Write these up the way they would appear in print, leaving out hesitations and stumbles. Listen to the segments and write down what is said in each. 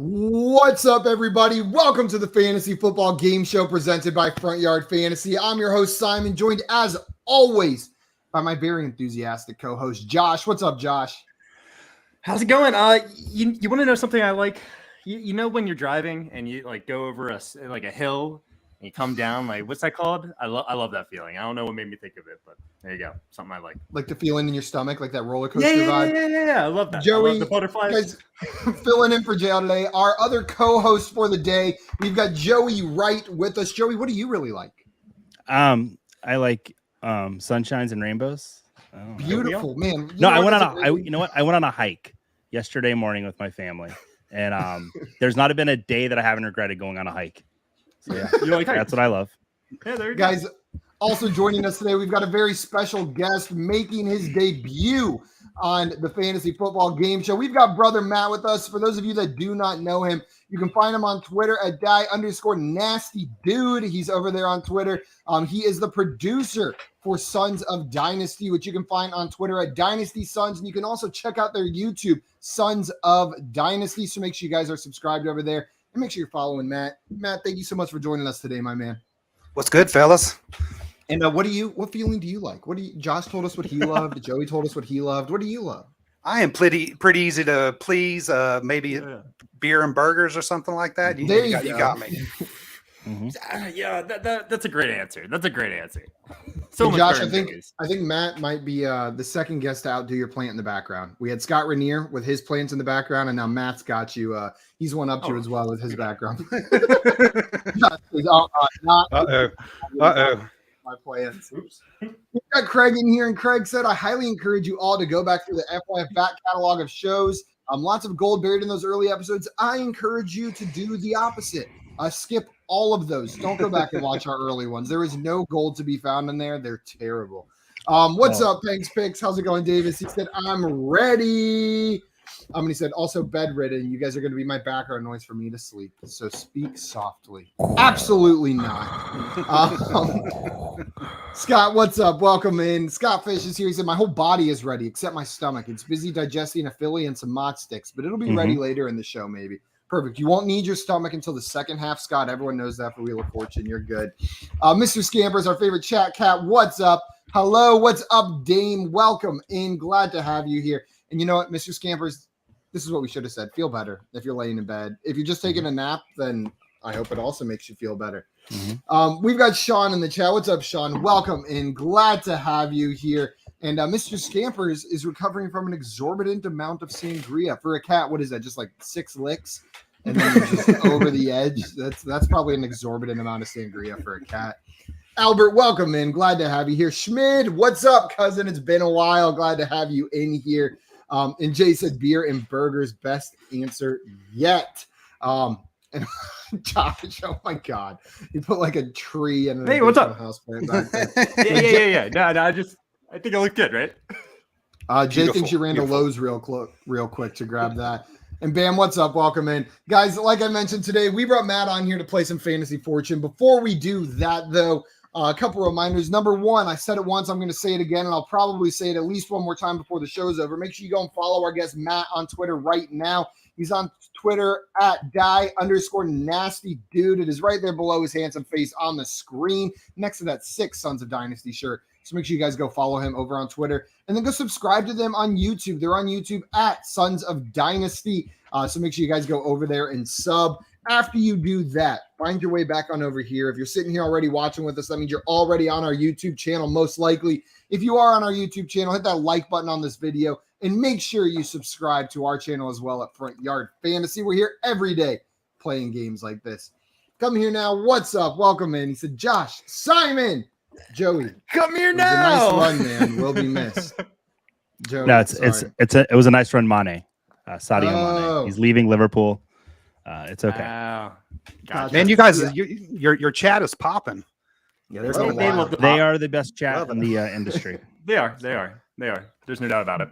What's up, everybody? Welcome to the Fantasy Football Game Show presented by Front Yard Fantasy. I'm your host, Simon, joined as always by my very enthusiastic co-host, Josh. What's up, Josh? How's it going? You want to know something I like? You know when you're driving and you like go over a hill and you come down, like what's that called? I love that feeling. I don't know what made me think of it, but there you go. Something I like. Like the feeling in your stomach, like that roller coaster vibe. Yeah. I love that. Joey, I love the butterflies. Guys, filling in for JL today. Our other co-host for the day, we've got Joey Wright with us. Joey, what do you really like? I like sunshines and rainbows. Oh, beautiful, man. No, I went on a hike yesterday morning with my family, and there's not been a day that I haven't regretted going on a hike. So yeah, that's what I love. Yeah, there you guys. Also joining us today, we've got a very special guest making his debut on the Fantasy Football Game Show. We've got brother Matt with us. For those of you that do not know him, you can find him on Twitter at @die_nasty_dude. He's over there on Twitter. He is the producer for Sons of Dynasty, which you can find on Twitter at Dynasty Sons. And you can also check out their YouTube, Sons of Dynasty. So make sure you guys are subscribed over there. And make sure you're following Matt. Matt, thank you so much for joining us today, my man. What's good, fellas? And what feeling do you like? Josh told us what he loved. Joey told us what he loved. What do you love? I am pretty easy to please. Maybe beer and burgers or something like that. You got me. Yeah, that's a great answer. So Josh, I think Matt might be the second guest to outdo your plant in the background. We had Scott Rainier with his plants in the background, and now Matt's got you. He's one up to as well with his background. My plans. We've got Craig in here, and Craig said, I highly encourage you all to go back through the FYF back catalog of shows. Lots of gold buried in those early episodes. I encourage you to do the opposite. Skip all of those. Don't go back and watch our early ones. There is no gold to be found in there. They're terrible. What's up, Pegs Picks? How's it going, Davis? He said, I'm ready. And he said, also bedridden. You guys are going to be my background noise for me to sleep. So speak softly. Absolutely not. Scott, what's up? Welcome in. Scott Fish is here. He said, my whole body is ready except my stomach. It's busy digesting a Philly and some Mott sticks, but it'll be ready later in the show, maybe. Perfect. You won't need your stomach until the second half, Scott. Everyone knows that for Wheel of Fortune. You're good. Mr. Scampers, our favorite chat cat. What's up? Hello. What's up, Dame? Welcome in. Glad to have you here. And you know what, Mr. Scampers, this is what we should have said. Feel better if you're laying in bed. If you're just taking a nap, then I hope it also makes you feel better. We've got Sean in the chat. What's up, Sean? Welcome in. Glad to have you here. And Mr. Scampers is recovering from an exorbitant amount of sangria. For a cat, what is that? Just like 6 licks? And then you're just over the edge. That's probably an exorbitant amount of sangria for a cat. Albert, welcome in. Glad to have you here. Schmid, what's up, cousin? It's been a while. Glad to have you in here. And Jay said beer and burgers, best answer yet. And Josh, oh my God, you put like a tree and hey, what's up? House plant. Yeah. No, I think I look good, right? Jay thinks you ran to Lowe's real quick to grab that. And Bam, what's up? Welcome in. Guys, like I mentioned today, we brought Matt on here to play some Fantasy Fortune. Before we do that, though, a couple reminders. Number one, I said it once, I'm going to say it again, and I'll probably say it at least one more time before the show's over. Make sure you go and follow our guest Matt on Twitter right now. He's on Twitter at die_nasty_dude. It is right there below his handsome face on the screen next to that 6 Sons of Dynasty shirt. So make sure you guys go follow him over on Twitter and then go subscribe to them on YouTube. They're on YouTube at Sons of Dynasty. So make sure you guys go over there and sub. After you do that, find your way back on over here. If you're sitting here already watching with us, that means you're already on our YouTube channel, most likely. If you are on our YouTube channel, hit that like button on this video and make sure you subscribe to our channel as well at Front Yard Fantasy. We're here every day playing games like this. Come here now. What's up? Welcome in. He said, Josh, Simon, Joey. Come here now. It was a nice run, man. Will be missed. Joey, no, it was a nice run, Mane. Sadio Mane. He's leaving Liverpool. It's okay. Gotcha. Man, you guys, your chat is popping. Yeah, they are the best chat in the industry. They are. There's no doubt about it.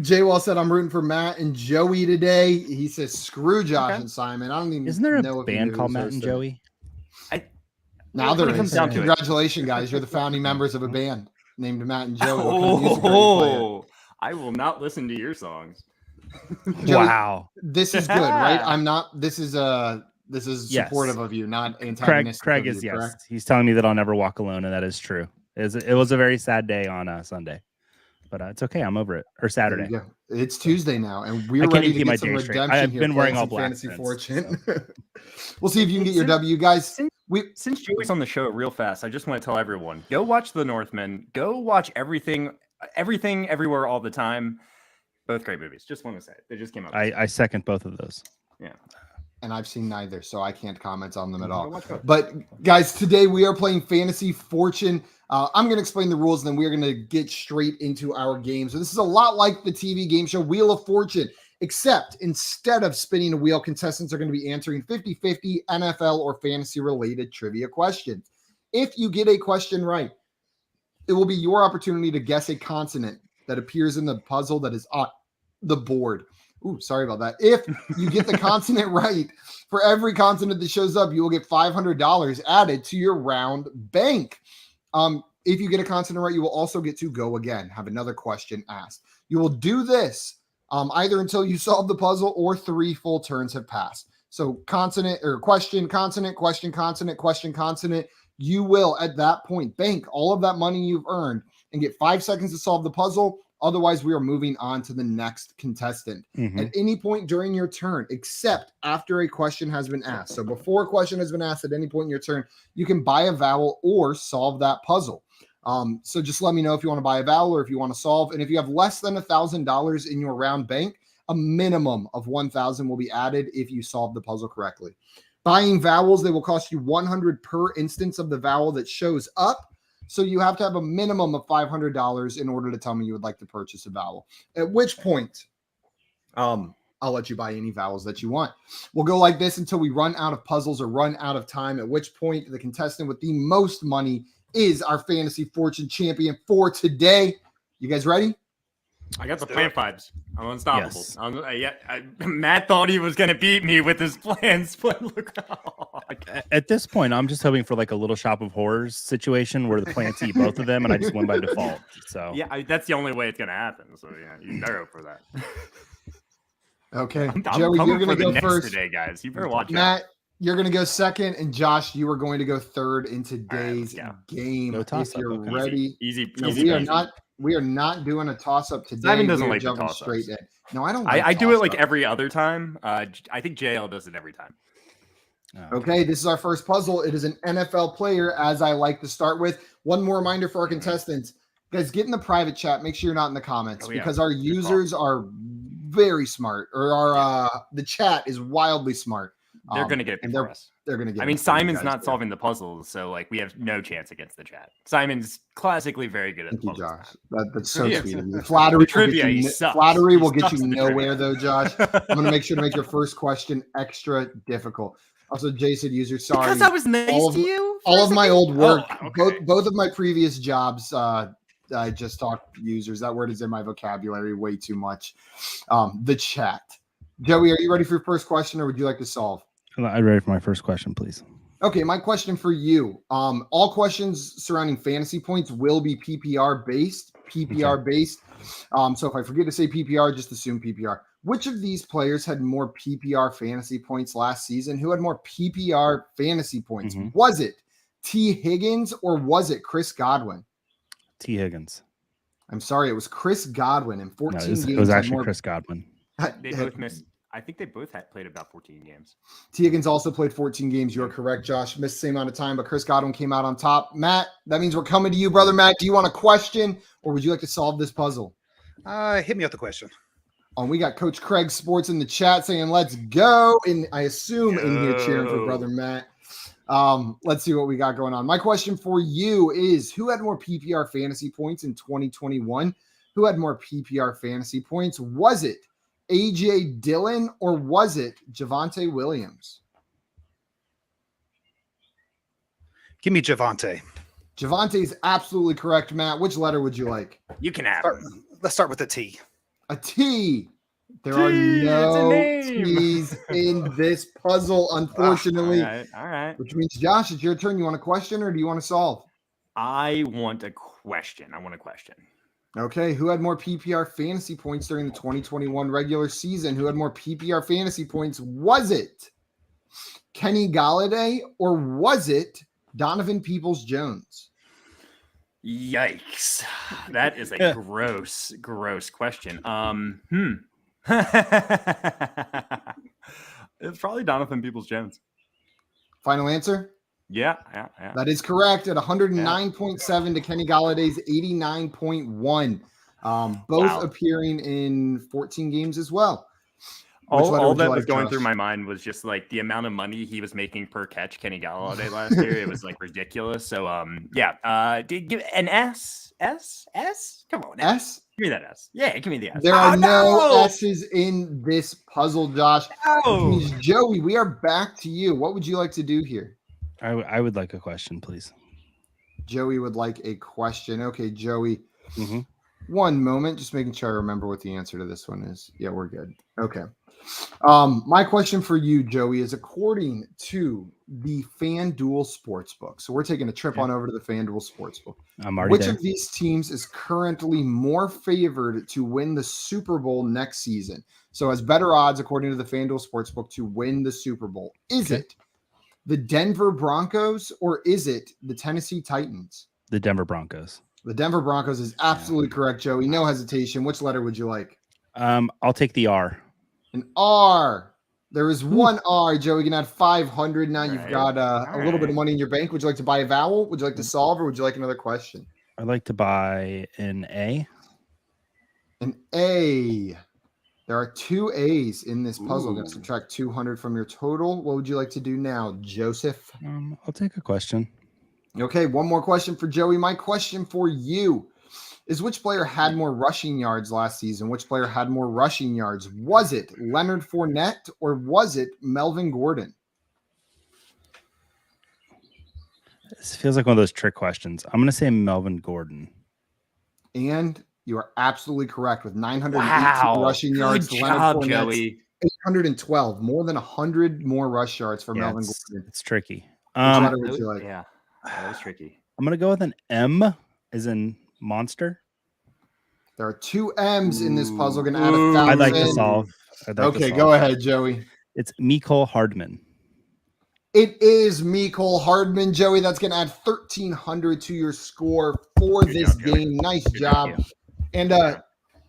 J-Wall said, I'm rooting for Matt and Joey today. He says, screw Josh and Simon. I don't even Isn't there know a band called Matt and Joey? Now there is. Congratulations, guys. You're the founding members of a band named Matt and Joey. I will not listen to your songs. Joey, Wow. this is good, right? I'm not. This is supportive of you, not antagonistic. Craig is correct? yes. He's telling me that I'll never walk alone, and that is true. It was a very sad day on Sunday, but it's okay. I'm over it. Or Saturday. It's Tuesday now, and we're I can't ready even to keep my get some day straight. redemption I've here. been wearing all some black fantasy since, fortune. so. We'll see if you can get your W, guys. Since Joey's on the show real fast, I just want to tell everyone: go watch The Northman. Go watch everything, everywhere, all the time. Both great movies. Just want to say they just came out. I second both of those. Yeah. And I've seen neither, so I can't comment on them at all. But guys, today we are playing Fantasy Fortune. I'm going to explain the rules, and then we're going to get straight into our game. So this is a lot like the TV game show Wheel of Fortune, except instead of spinning a wheel, contestants are going to be answering 50-50 NFL or fantasy-related trivia questions. If you get a question right, it will be your opportunity to guess a consonant that appears in the puzzle that is on the board. Ooh, sorry about that. If you get the consonant right, for every consonant that shows up, you will get $500 added to your round bank. If you get a consonant right, you will also get to go again, have another question asked. You will do this either until you solve the puzzle or 3 full turns have passed. So consonant or question, consonant, question, consonant, question, consonant. You will, at that point, bank all of that money you've earned and get 5 seconds to solve the puzzle. Otherwise, we are moving on to the next contestant. At any point during your turn, except after a question has been asked. So before a question has been asked at any point in your turn, you can buy a vowel or solve that puzzle. So just let me know if you want to buy a vowel or if you want to solve. And if you have less than $1,000 in your round bank, a minimum of $1,000 will be added if you solve the puzzle correctly. Buying vowels, they will cost you $100 per instance of the vowel that shows up. So you have to have a minimum of $500 in order to tell me you would like to purchase a vowel. At which point, I'll let you buy any vowels that you want. We'll go like this until we run out of puzzles or run out of time, at which point the contestant with the most money is our Fantasy Fortune champion for today. You guys ready? I got the plant vibes. I'm unstoppable. Yes. Matt thought he was going to beat me with his plans, but look. At this point, I'm just hoping for like a Little Shop of Horrors situation where the plants eat both of them, and I just win by default. So yeah, that's the only way it's going to happen. So yeah, you better hope for that. Okay, I'm Joey, you're going to go first today, guys. You better watch Matt, you're going to go second, and Josh, you are going to go third in today's game. No if you're ready, easy. We are not doing a toss-up today. Simon doesn't we are like jumping the straight in. No, I don't. I do it like every other time. I think JL does it every time. Okay, this is our first puzzle. It is an NFL player, as I like to start with. One more reminder for our contestants. Guys, get in the private chat. Make sure you're not in the comments because our users are very smart, or the chat is wildly smart. They're going to get it before us. They're going to get it. I mean, Simon's not solving the puzzles, so like we have no chance against the chat. Simon's classically very good at the puzzles. Josh. That's so sweet of you. Flattery will get you nowhere, though, Josh. I'm going to make sure to make your first question extra difficult. Also, Jason, user, sorry. Because I was nice to you. All of my old work, both of my previous jobs, I just talked users. That word is in my vocabulary way too much. The chat. Joey, are you ready for your first question, or would you like to solve? I'm ready for my first question, please. Okay, my question for you. All questions surrounding fantasy points will be PPR based. So if I forget to say PPR, just assume PPR. Which of these players had more PPR fantasy points last season? Who had more PPR fantasy points? Was it T. Higgins or was it Chris Godwin? T. Higgins. I'm sorry, it was Chris Godwin in 14 games. It was actually Chris Godwin. They both missed. I think they both had played about 14 games. T. Higgins also played 14 games. You're correct, Josh. Missed the same amount of time, but Chris Godwin came out on top. Matt, that means we're coming to you, brother Matt. Do you want a question or would you like to solve this puzzle? Hit me with the question. We got Coach Craig Sports in the chat saying, let's go. And I assume in here cheering for brother Matt. Let's see what we got going on. My question for you is, who had more PPR fantasy points in 2021? Who had more PPR fantasy points? Was it A.J. Dillon or was it Javonte Williams? Give me Javonte. Javonte is absolutely correct, Matt. Which letter would you like? You can have Let's start with a T. A T. There are no T's in this puzzle, unfortunately. All right. Which means, Josh, it's your turn. You want a question or do you want to solve? I want a question. Okay, who had more PPR fantasy points during the 2021 regular season? Who had more PPR fantasy points? Was it Kenny Galladay or was it Donovan Peoples-Jones? Yikes. That is a gross question. It's probably Donovan Peoples-Jones. Final answer? Yeah. That is correct at 109.7 to Kenny Galladay's 89.1. Both appearing in 14 games as well. All that was going through my mind was just like the amount of money he was making per catch, Kenny Galladay last year. It was like ridiculous. So give an S? Come on, S? Give me that S. Yeah, give me the S. There are no S's in this puzzle, Josh. No. Joey, we are back to you. What would you like to do here? I would like a question, please. Joey would like a question. Okay, Joey. Mm-hmm. One moment, just making sure I remember what the answer to this one is. Yeah, we're good. Okay. My question for you, Joey, is according to the FanDuel Sportsbook. So we're taking a trip on over to the FanDuel Sportsbook. Which of these teams is currently more favored to win the Super Bowl next season? So has better odds, according to the FanDuel Sportsbook, to win the Super Bowl. Is it the Denver Broncos or is it the Tennessee Titans? The Denver Broncos. The Denver Broncos is absolutely correct, Joey. No hesitation. Which letter would you like? I'll take the R. An R. There is one R, Joey. You can add 500. Now you've got a little bit of money in your bank. Would you like to buy a vowel? Would you like to solve, or would you like another question? I'd like to buy an A. An A. There are two A's in this puzzle. Going to subtract 200 from your total. What would you like to do now, Joseph? I'll take a question. Okay, one more question for Joey. My question for you is which player had more rushing yards last season? Which player had more rushing yards? Was it Leonard Fournette or was it Melvin Gordon? This feels like one of those trick questions. I'm going to say Melvin Gordon. And you are absolutely correct with 918 rushing yards. Good job, Joey. 812, more than 100 more rush yards for Melvin Gordon. It's tricky. What would you like? Yeah, that was tricky. I'm going to go with an M as in monster. There are two M's in this puzzle. Going to add 1,000. I'd like to solve. Go ahead, Joey. It's Mecole Hardman. It is Mecole Hardman, Joey. That's going to add 1,300 to your score for this game. Nice job. And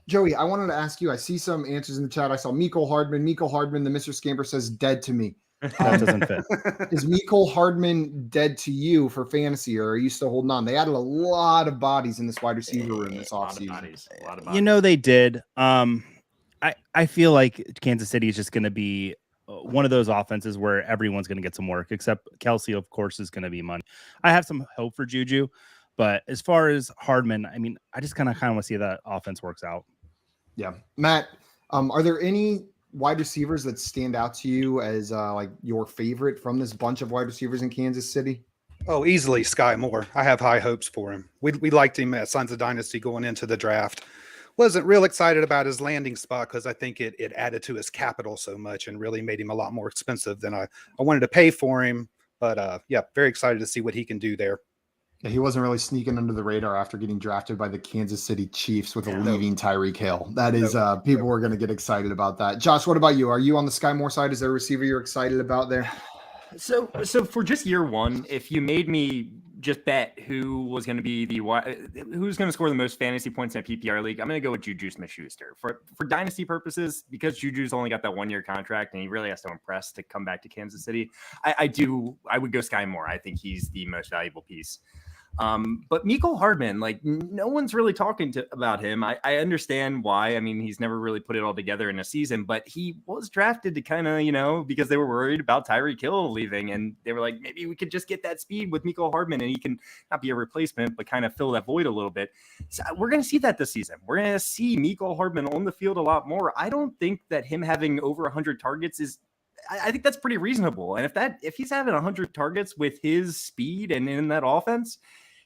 Joey, I wanted to ask you, I see some answers in the chat. I saw Mecole Hardman. Mecole Hardman, the Mr. Scamper says dead to me. That doesn't fit. Is Mecole Hardman dead to you for fantasy, or are you still holding on? They added a lot of bodies in this wide receiver room this offseason. A lot of bodies. You know they did. I feel like Kansas City is just going to be one of those offenses where everyone's going to get some work, except Kelsey, of course, is going to be money. I have some hope for Juju, but as far as Hardman, I mean, I just kind of want to see that offense works out. Yeah. Matt, are there any wide receivers that stand out to you as like your favorite from this bunch of wide receivers in Kansas City? Oh, easily Sky Moore. I have high hopes for him. We liked him at Sons of Dynasty going into the draft. Wasn't real excited about his landing spot because I think it added to his capital so much and really made him a lot more expensive than I wanted to pay for him. But very excited to see what he can do there. Yeah, he wasn't really sneaking under the radar after getting drafted by the Kansas City Chiefs with a leaving Tyreek Hill. That is, people were going to get excited about that. Josh, what about you? Are you on the Sky Moore side? Is there a receiver you're excited about there? So for just year one, if you made me just bet who was going to be who's going to score the most fantasy points in a PPR league, I'm going to go with Juju Smith-Schuster. For dynasty purposes, because Juju's only got that 1-year contract and he really has to impress to come back to Kansas City, I would go Sky Moore. I think he's the most valuable piece. But Mecole Hardman, like no one's really talking about him. I understand why. I mean, he's never really put it all together in a season, but he was drafted to kind of, because they were worried about Tyreek Hill leaving, and they were like, maybe we could just get that speed with Mecole Hardman, and he can not be a replacement, but kind of fill that void a little bit. So we're going to see that this season. We're going to see Mecole Hardman on the field a lot more. I don't think that him having over 100 targets I think that's pretty reasonable. And if he's having 100 targets with his speed and in that offense,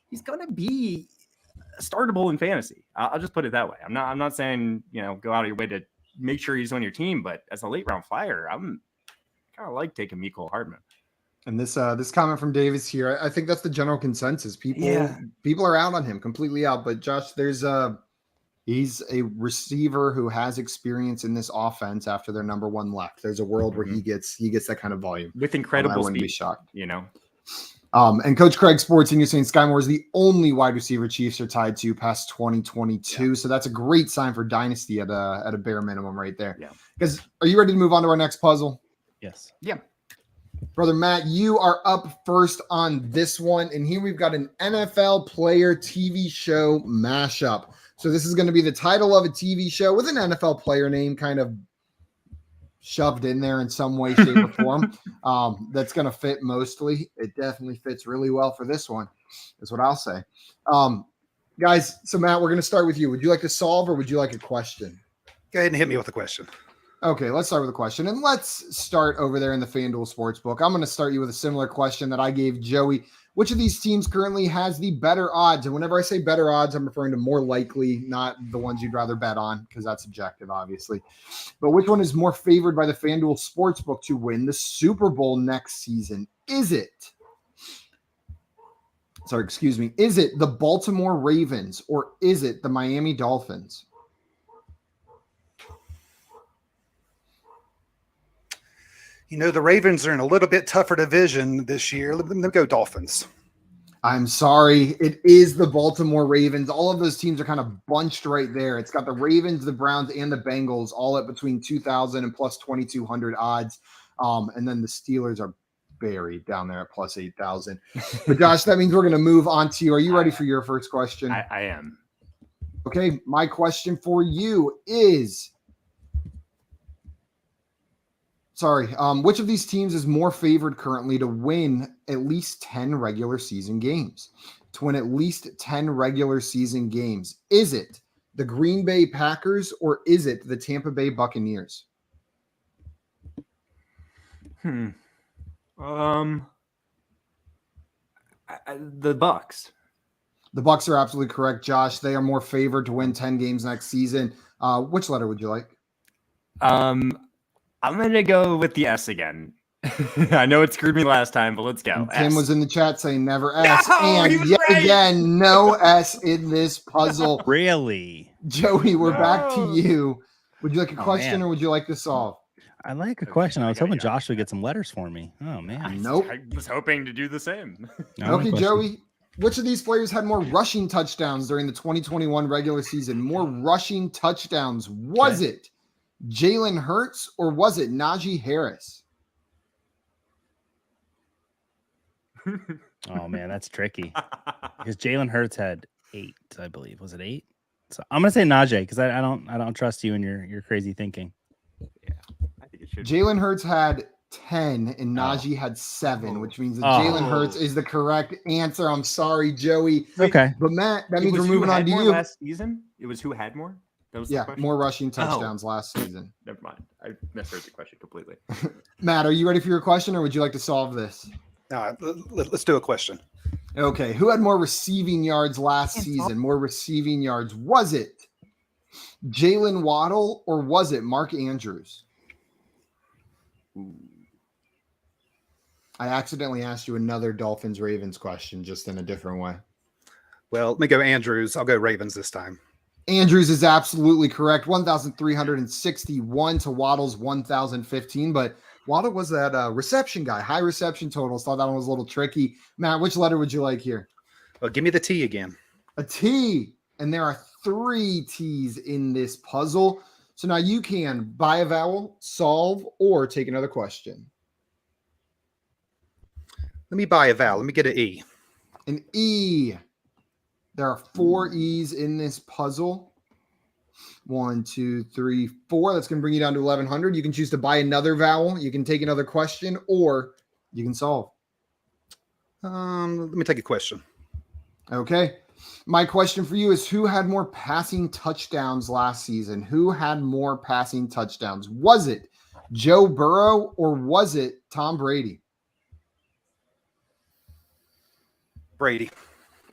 he's going to be startable in fantasy. I'll just put it that way. I'm not saying, go out of your way to make sure he's on your team, but as a late round flyer, I'm kind of like taking Mecole Hardman. And this comment from Davis here, I think that's the general consensus. People are out on him, completely out. But Josh, there's He's a receiver who has experience in this offense after their number one left. There's a world where he gets that kind of volume with incredible I wouldn't speed. be shocked. And Coach Craig Sports, and you're saying Sky Moore is the only wide receiver Chiefs are tied to past 2022. Yeah. So that's a great sign for Dynasty at a bare minimum right there. Yeah. Because are you ready to move on to our next puzzle? Yes. Yeah. Brother Matt, you are up first on this one. And here we've got an NFL player TV show mashup. So this is going to be the title of a TV show with an NFL player name kind of shoved in there in some way, shape, or form. That's going to fit mostly. It definitely fits really well for this one, is what I'll say. Guys, so Matt, we're going to start with you. Would you like to solve or would you like a question? Go ahead and hit me with a question. Okay, let's start with a question. And let's start over there in the FanDuel Sportsbook. I'm going to start you with a similar question that I gave Joey. Which of these teams currently has the better odds? And whenever I say better odds, I'm referring to more likely, not the ones you'd rather bet on, because that's objective, obviously. But which one is more favored by the FanDuel Sportsbook to win the Super Bowl next season? Is it the Baltimore Ravens or is it the Miami Dolphins? The Ravens are in a little bit tougher division this year. Let them go Dolphins. I'm sorry. It is the Baltimore Ravens. All of those teams are kind of bunched right there. It's got the Ravens, the Browns, and the Bengals all at between 2,000 and plus 2,200 odds. And then the Steelers are buried down there at plus 8,000. But Josh, that means we're going to move on to you. Are you ready for your first question? I am. Okay. My question for you is... which of these teams is more favored currently to win at least 10 regular season games? To win at least 10 regular season games. Is it the Green Bay Packers or is it the Tampa Bay Buccaneers? The Bucks. The Bucks are absolutely correct, Josh. They are more favored to win 10 games next season. Which letter would you like? I'm going to go with the S again. I know it screwed me last time, but let's go. Tim S. was in the chat saying never S. No, and yet right. Again, no S in this puzzle. Really? Joey, we're back to you. Would you like a question or would you like to solve? I like a question. I was hoping Josh would get some letters for me. Oh, man. Nope. I was hoping to do the same. Okay, Joey. Which of these players had more rushing touchdowns during the 2021 regular season? More rushing touchdowns. Was it Jalen Hurts or was it Najee Harris? Oh man, that's tricky. Because Jalen Hurts had 8, I believe. Was it 8? So I'm gonna say Najee because I don't trust you and your crazy thinking. Yeah, I think it should. Jalen Hurts had 10 and Najee had 7, which means that Jalen Hurts is the correct answer. I'm sorry, Joey. Okay, but Matt, that means we're moving on to you. Last season, it was who had more. More rushing touchdowns last season. Never mind. I misheard the question completely. Matt, are you ready for your question or would you like to solve this? Let's do a question. Okay. Who had more receiving yards last season? More receiving yards. Was it Jalen Waddle or was it Mark Andrews? I accidentally asked you another Dolphins-Ravens question just in a different way. Well, let me go Andrews. I'll go Ravens this time. Andrews is absolutely correct. 1,361 to Waddle's 1,015. But Waddle was that reception guy, high reception totals. Thought that one was a little tricky. Matt, which letter would you like here? Well, give me the T again. A T. And there are 3 T's in this puzzle. So now you can buy a vowel, solve, or take another question. Let me buy a vowel. Let me get an E. An E. There are 4 E's in this puzzle. 1, 2, 3, 4. That's going to bring you down to 1,100. You can choose to buy another vowel. You can take another question, or you can solve. Let me take a question. Okay. My question for you is who had more passing touchdowns last season? Who had more passing touchdowns? Was it Joe Burrow or was it Tom Brady? Brady.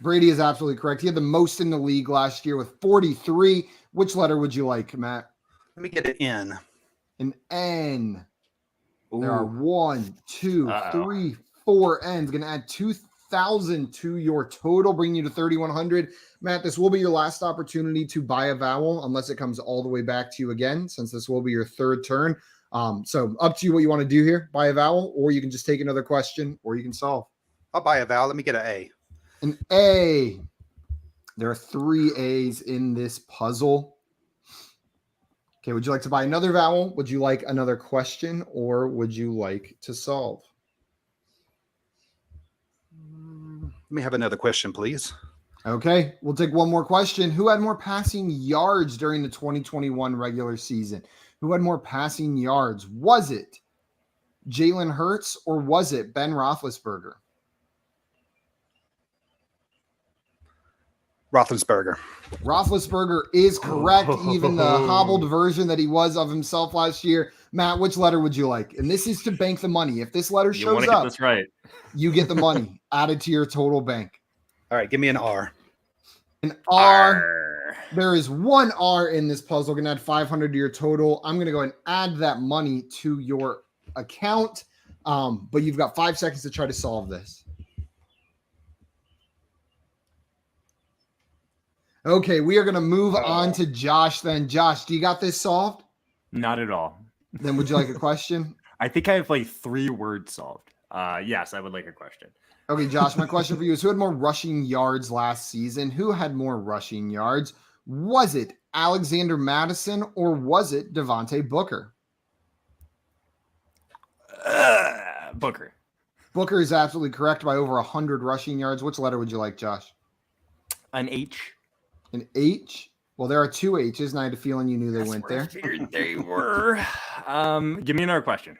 Brady is absolutely correct. He had the most in the league last year with 43. Which letter would you like, Matt? Let me get an N. An N. Ooh. There are 1, 2, 3, 4 N's. Going to add 1,000 to your total, bringing you to 3,100. Matt, this will be your last opportunity to buy a vowel unless it comes all the way back to you again, since this will be your third turn. So up to you what you want to do here. Buy a vowel, or you can just take another question, or you can solve. I'll buy a vowel. Let me get an A. An A. There are 3 A's in this puzzle. Okay, would you like to buy another vowel? Would you like another question, or would you like to solve? Let me have another question, please. Okay, we'll take one more question. Who had more passing yards during the 2021 regular season? Who had more passing yards? Was it Jalen Hurts or was it Ben Roethlisberger? Roethlisberger. Roethlisberger is correct, even the hobbled version that he was of himself last year. Matt, which letter would you like? And this is to bank the money. If this letter shows up, get this right. You get the money added to your total bank. All right, give me an R. An R. There is one R in this puzzle. We're going to add 500 to your total. I'm going to go and add that money to your account. But you've got 5 seconds to try to solve this. Okay, we are going to move on to Josh then. Josh, do you got this solved? Not at all. Then would you like a question? I think I have like 3 words solved. Yes, I would like a question. Okay, Josh, my question for you is who had more rushing yards last season? Who had more rushing yards? Was it Alexander Madison or was it Devontae Booker? Booker. Booker is absolutely correct by over 100 rushing yards. Which letter would you like, Josh? An H. An H? Well, there are 2 H's, and I had a feeling you knew they went there. I figured they were. Give me another question.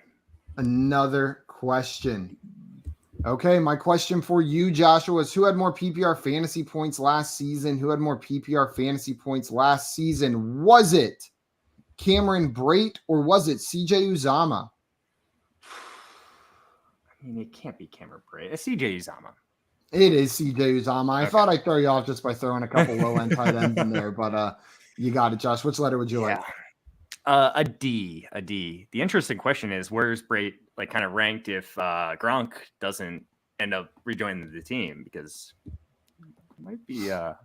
Another question. Okay, my question for you, Joshua, is who had more PPR fantasy points last season? Who had more PPR fantasy points last season? Was it Cameron Brate or was it CJ Uzama? I mean, it can't be Cameron Brate. It's CJ Uzama. It is CJ Uzama. I thought I'd throw you off just by throwing a couple low-end tight ends in there, but you got it, Josh. Which letter would you like? A D. The interesting question is, where's Brate like kind of ranked if Gronk doesn't end up rejoining the team, because it might be have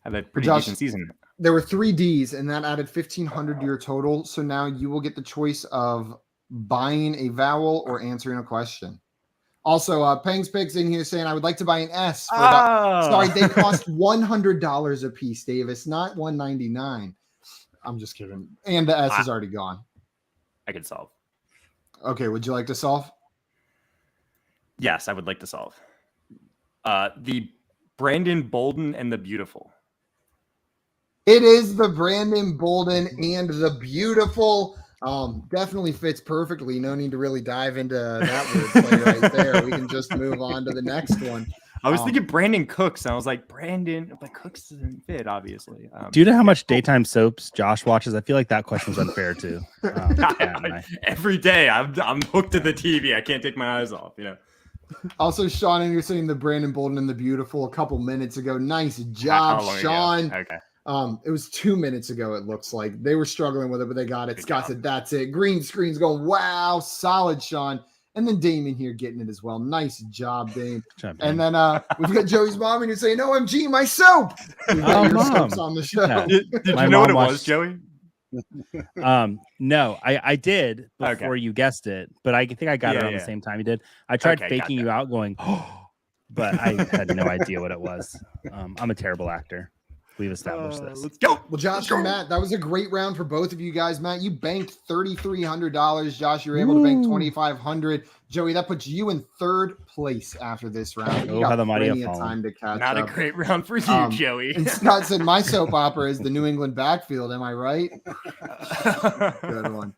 a pretty decent season. There were 3 D's, and that added 1,500 to your total. So now you will get the choice of buying a vowel or answering a question. Also, Pangs Picks in here saying I would like to buy an S. Sorry, they cost $100 a piece, Davis, not $199. I'm just kidding. And the S is already gone. I could solve. Okay, would you like to solve? Yes, I would like to solve. The Brandon Bolden and the Beautiful. It is the Brandon Bolden and the Beautiful. Definitely fits perfectly. No need to really dive into that wordplay right there. We can just move on to the next one. I was thinking Brandon Cooks, and I was like, Brandon, but Cooks doesn't fit, obviously. Do you know how much daytime soaps Josh watches? I feel like that question's unfair too. Every day, I'm hooked to the TV. I can't take my eyes off. You know. Also, Sean, and you're saying the Brandon Bolden and the Beautiful a couple minutes ago. Nice job, Sean. Okay. It was 2 minutes ago. It looks like they were struggling with it, but they got it. Scott said, "That's it." Green screen's going. Wow, solid, Sean. And then Damon here getting it as well. Nice job, Dame. And then we've got Joey's mom, and you're saying, "OMG, my soap!" We've got your soaps on the show. Yeah. Did you know what it was, Joey? No, I did before you guessed it, but I think I got it on the same time you did. I tried faking you out, going, but I had no idea what it was. I'm a terrible actor. We've established this. Let's go. Well, Josh and Matt, that was a great round for both of you guys. Matt, you banked $3,300. Josh, you were able to bank $2,500. Joey, that puts you in 3rd place after this round. You got plenty of time to catch Not up. a great round for you, Joey. And Scott said my soap opera is the New England backfield. Am I right? Good one.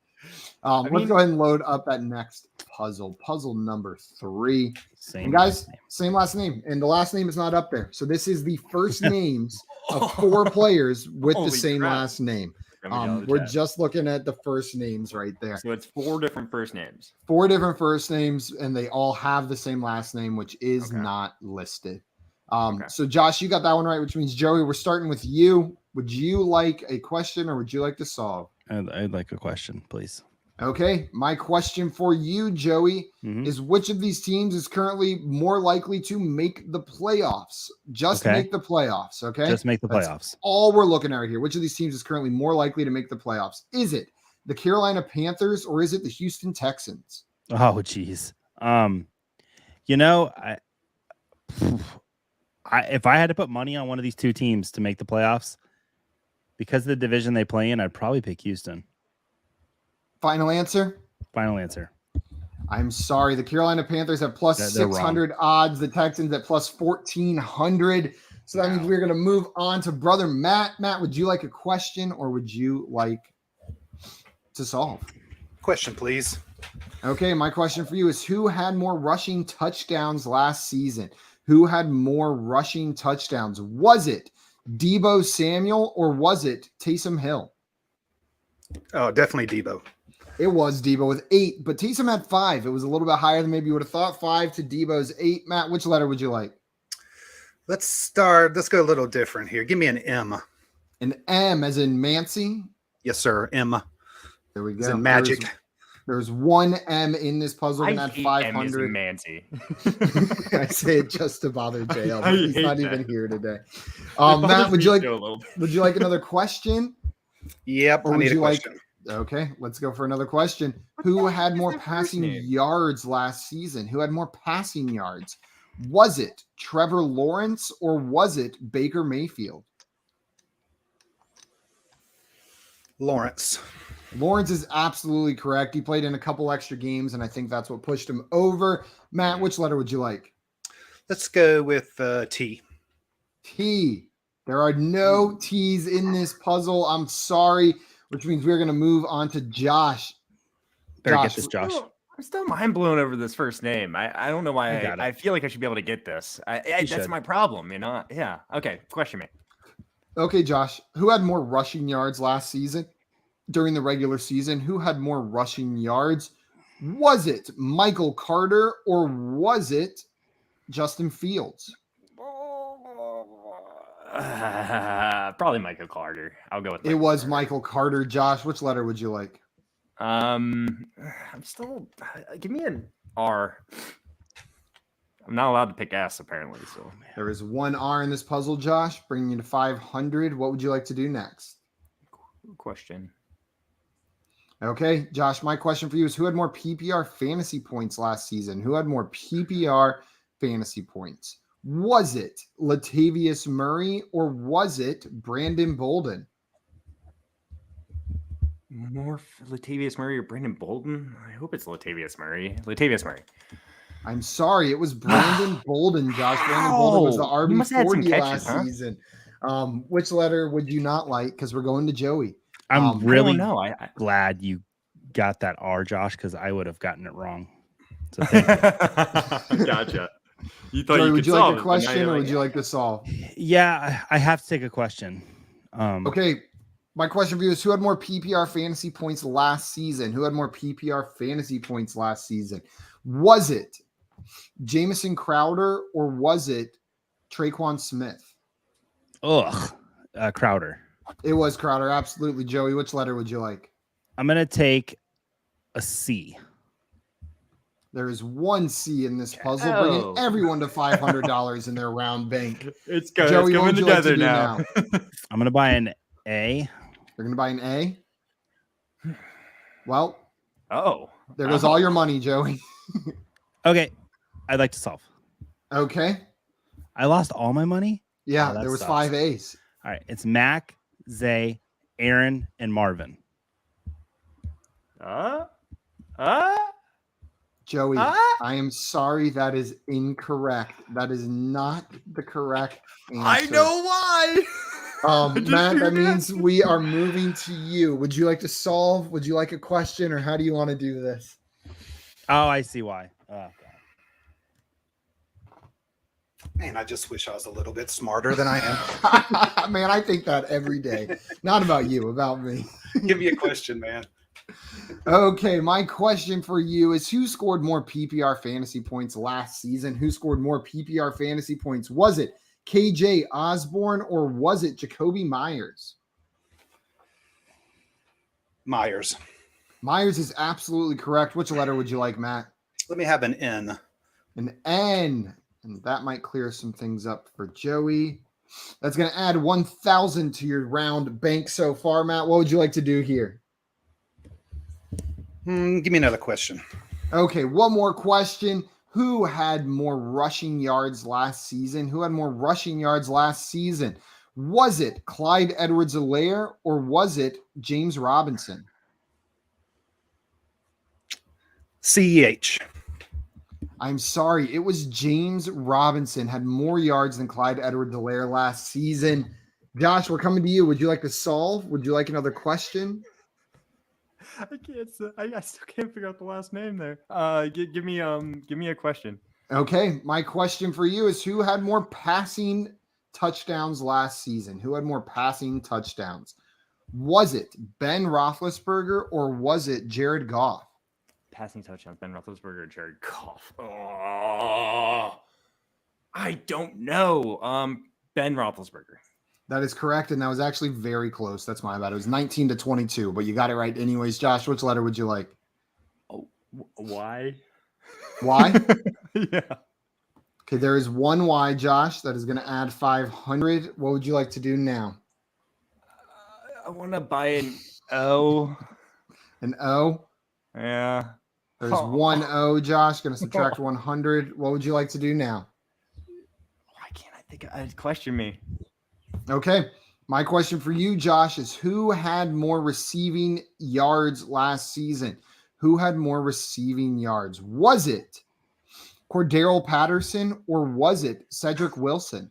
Let's go ahead and load up that next puzzle. Puzzle number 3. And guys, same last name. And the last name is not up there. So this is the first names of 4 players with the same last name. We're just looking at the first names right there. So it's 4 different first names. 4 different first names, and they all have the same last name, which is not listed. So Josh, you got that one right, which means Joey, we're starting with you. Would you like a question or would you like to solve? I'd like a question, please. Okay, my question for you, Joey, Mhm. is which of these teams is currently more likely to make the playoffs? Just Okay. make the playoffs, okay? Just make the That's playoffs. all we're looking at right here. Which of these teams is currently more likely to make the playoffs? Is it the Carolina Panthers or is it the Houston Texans? Oh, geez. You know, if I had to put money on one of these two teams to make the playoffs, because of the division they play in, I'd probably pick Houston. Final answer? Final answer. I'm sorry. The Carolina Panthers have plus They're 600 odds. The Texans at plus 1,400. So that means we're going to move on to brother Matt. Matt, would you like a question or would you like to solve? Question, please. Okay, my question for you is who had more rushing touchdowns last season? Who had more rushing touchdowns? Was it Deebo Samuel or was it Taysom Hill? Oh, definitely Debo. It was Deebo with 8, but Taysom had 5. It was a little bit higher than maybe you would have thought. 5 to Deebo's 8. Matt, which letter would you like? Let's go a little different here. Give me an M. An M as in Mancy. Yes, sir. M. There we As go. in magic. There's one M in this puzzle. I Gonna add hate 500. Mancy. I say it just to bother JL, I but he's hate not that. even here today. It Matt, bothers would me you like too a little bit. would you like another question? Yep. Or I would need a you like- question. Okay, let's go for another question. What Who the heck had is more their first passing name? yards last season? Who had more passing yards? Was it Trevor Lawrence or was it Baker Mayfield? Lawrence. Lawrence is absolutely correct. He played in a couple extra games, and I think that's what pushed him over. Matt, which letter would you like? Let's go with T. T. There are no T's in this puzzle. I'm sorry, which means we're going to move on to Josh. Better Josh, get this, Josh. I'm still mind blown over this first name. I don't know You why. got it. I feel like I should be able to get this. That's should. my problem, you know? Yeah. Okay. Question me. Okay, Josh, who had more rushing yards last season during the regular season? Who had more rushing yards? Was it Michael Carter or was it Justin Fields? Probably Michael Carter. I'll go with It Michael was Carter. Michael Carter. Josh, which letter would you like? I'm still give me an R. I'm not allowed to pick S apparently. So There is one R in this puzzle, Josh, bringing you to 500. What would you like to do next? question. Okay, Josh, my question for you is who had more PPR fantasy points last season? Who had more PPR fantasy points? Was it Latavius Murray or was it Brandon Bolden? More Latavius Murray or Brandon Bolden? I hope it's Latavius Murray. Latavius Murray. I'm sorry, it was Brandon Bolden, Josh. Brandon Bolden was the Wow. He must have had some RB40 catches, last huh? season. Which letter would you not like? Because we're going to Joey. I'm really No, glad you got that R, Josh, because I would have gotten it wrong. So thank you. Gotcha. You thought Joey, you would could you solve like a it, but now question you're or like, would you like to solve? Yeah, I have to take a question. Okay, my question for you is who had more PPR fantasy points last season? Who had more PPR fantasy points last season? Was it Jamison Crowder or was it Traquan Smith? Crowder. It was Crowder, absolutely. Joey, which letter would you like? I'm gonna take a C. There is one C in this puzzle, Oh. bringing everyone to $500 in their round bank. It's Joey, coming what would you like to together do now. I'm gonna buy an A. You're going to buy an A? Well, Oh. there goes all your money, Joey. Okay, I'd like to solve. Okay. I lost all my money. Yeah, Oh, that there was sucks. 5 A's. All right, it's Mac, Zay, Aaron, and Marvin. Joey, Ah? I am sorry. That is incorrect. That is not the correct answer. I know why. Just Matt, that figured it out. means we are moving to you. Would you like to solve? Would you like a question or how do you want to do this? Oh, I see why. Man, I just wish I was a little bit smarter than I am. Man, I think that every day. Not about you, about me. Give me a question, man. Okay, my question for you is who scored more PPR fantasy points last season? Who scored more PPR fantasy points? Was it KJ Osborne or was it Jacoby Myers? Myers. Myers is absolutely correct. Which letter would you like, Matt? Let me have an N. An N. And that might clear some things up for Joey. That's going to add 1,000 to your round bank so far, Matt. What would you like to do here? Give me another question. Okay, one more question. Who had more rushing yards last season? Was it Clyde Edwards-Helaire or was it James Robinson? CEH. I'm sorry. It was James Robinson had more yards than Clyde Edwards-Helaire last season. Josh, we're coming to you. Would you like to solve? Would you like another question? I can't. I still can't figure out the last name there. Give me a question. Okay, my question for you is: who had more passing touchdowns last season? Was it Ben Roethlisberger or was it Jared Goff? Passing touchdowns: Ben Roethlisberger or Jared Goff? Oh, I don't know. Ben Roethlisberger. That is correct, and that was actually very close. That's my bad. It was 19-22, but you got it right anyways. Josh, which letter would you like? Oh, why? Y? Yeah. Okay, there is one Y, Josh. That is going to add 500. What would you like to do now? I want to buy an O. An O? Yeah. There's one O, Josh. Going to subtract 100. What would you like to do now? Why can't I think? Question me. Okay. My question for you, Josh, is who had more receiving yards last season? Was it Cordero Patterson or was it Cedric Wilson?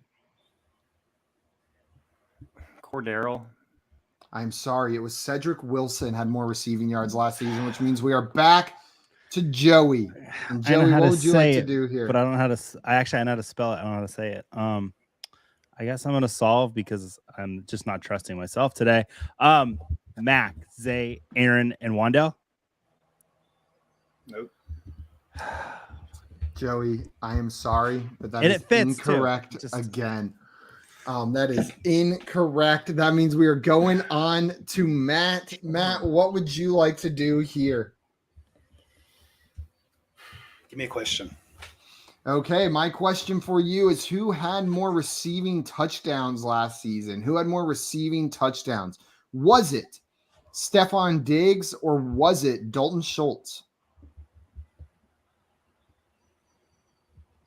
Cordero. I'm sorry. It was Cedric Wilson had more receiving yards last season, which means we are back to Joey. And Joey, what would you like to do here? But I don't know how to. I know how to spell it. I don't know how to say it. I guess I'm going to solve because I'm just not trusting myself today. Mac, Zay, Aaron, and Wandell. Nope. Joey, I am sorry, but that And is it fits incorrect again. That is incorrect. That means we are going on to Matt. Matt, what would you like to do here? Give me a question. Okay, my question for you is who had more receiving touchdowns last season? Was it Stephon Diggs or was it Dalton Schultz?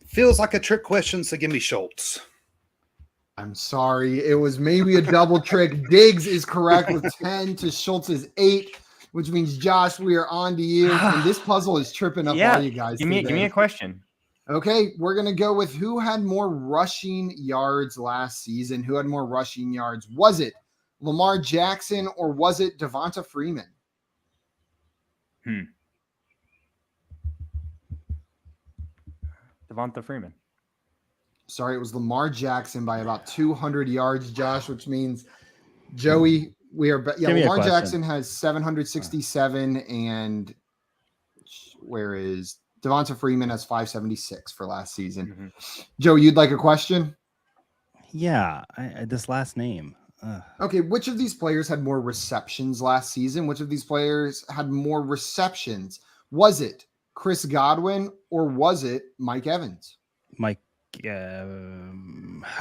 Feels like a trick question, so give me Schultz. I'm sorry. It was maybe a double trick. Diggs is correct with 10 to Schultz's 8, which means, Josh, we are on to you. And this puzzle is tripping up all you guys. Give me a question. Okay, we're going to go with who had more rushing yards last season. Was it Lamar Jackson or was it Devonta Freeman? Devonta Freeman. Sorry, it was Lamar Jackson by about 200 yards, Josh, which means, Joey, we are – Lamar Jackson has 767 and where is – Devonta Freeman has 576 for last season. Mm-hmm. Joe, you'd like a question? Yeah, this last name. Okay, which of these players had more receptions last season? Was it Chris Godwin or was it Mike Evans? I